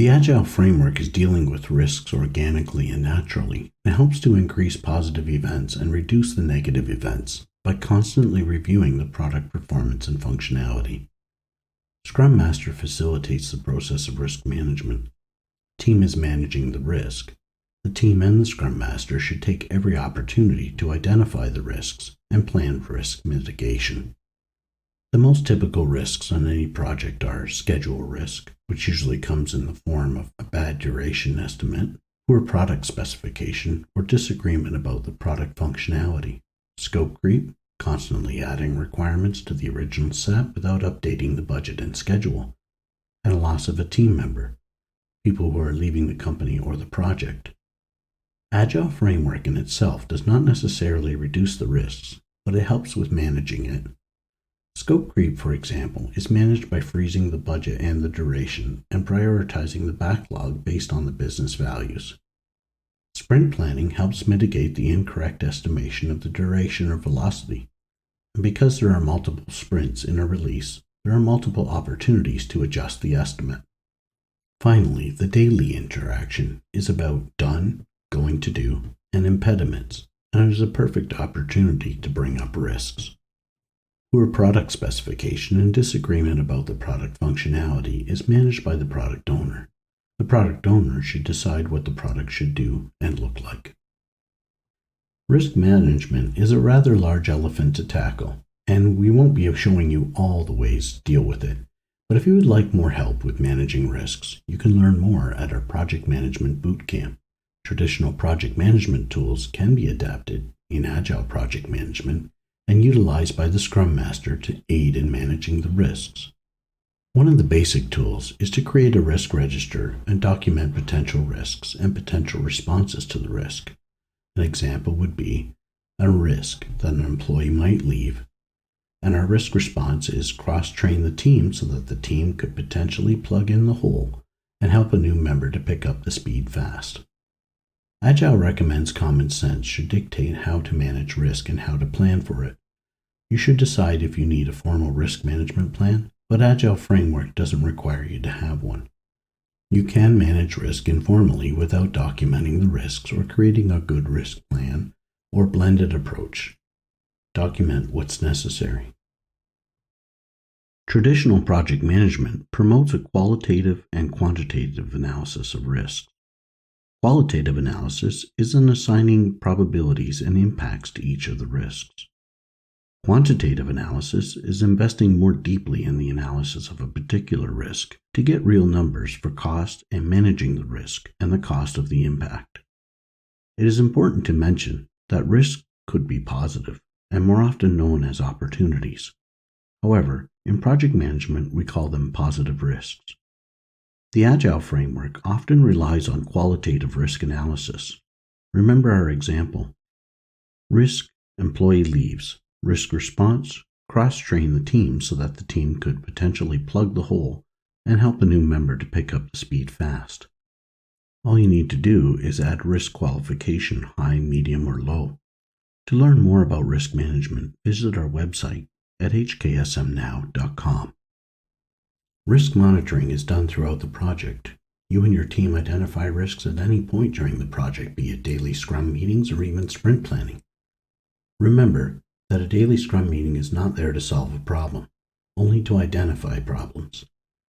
The Agile framework is dealing with risks organically and naturally, and helps to increase positive events and reduce the negative events by constantly reviewing the product performance and functionality. Scrum Master facilitates the process of risk management. The team is managing the risk. The team and the Scrum Master should take every opportunity to identify the risks and plan for risk mitigation. The most typical risks on any project are schedule risk, which usually comes in the form of a bad duration estimate, poor product specification, or disagreement about the product functionality; scope creep, constantly adding requirements to the original set without updating the budget and schedule; and a loss of a team member, people who are leaving the company or the project. Agile framework in itself does not necessarily reduce the risks, but it helps with managing it. Scope creep, for example, is managed by freezing the budget and the duration and prioritizing the backlog based on the business values. Sprint planning helps mitigate the incorrect estimation of the duration or velocity. And because there are multiple sprints in a release, there are multiple opportunities to adjust the estimate. Finally, the daily interaction is about done, going to do, and impediments, and it is a perfect opportunity to bring up risks. Poor product specification and disagreement about the product functionality is managed by the product owner. The product owner should decide what the product should do and look like. Risk management is a rather large elephant to tackle, and we won't be showing you all the ways to deal with it. But if you would like more help with managing risks, you can learn more at our Project Management Bootcamp. Traditional project management tools can be adapted in Agile project management and utilized by the Scrum Master to aid in managing the risks. One of the basic tools is to create a risk register and document potential risks and potential responses to the risk. An example would be a risk that an employee might leave, and our risk response is cross-train the team so that the team could potentially plug in the hole and help a new member to pick up the speed fast. Agile recommends common sense should dictate how to manage risk and how to plan for it. You should decide if you need a formal risk management plan, but Agile framework doesn't require you to have one. You can manage risk informally without documenting the risks or creating a good risk plan or blended approach. Document what's necessary. Traditional project management promotes a qualitative and quantitative analysis of risks. Qualitative analysis is an assigning probabilities and impacts to each of the risks. Quantitative analysis is investing more deeply in the analysis of a particular risk to get real numbers for cost and managing the risk and the cost of the impact. It is important to mention that risk could be positive and more often known as opportunities. However, in project management, we call them positive risks. The Agile framework often relies on qualitative risk analysis. Remember our example. Risk, employee leaves. Risk response, cross-train the team so that the team could potentially plug the hole and help a new member to pick up the speed fast. All you need to do is add risk qualification, high, medium, or low. To learn more about risk management, visit our website at hksmnow.com. Risk monitoring is done throughout the project. You and your team identify risks at any point during the project, be it daily Scrum meetings or even sprint planning. Remember that a daily Scrum meeting is not there to solve a problem, only to identify problems.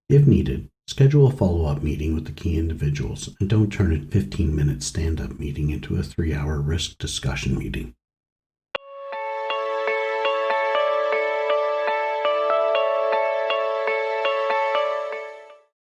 If needed, schedule a follow-up meeting with the key individuals and don't turn a 15-minute stand-up meeting into a 3-hour risk discussion meeting.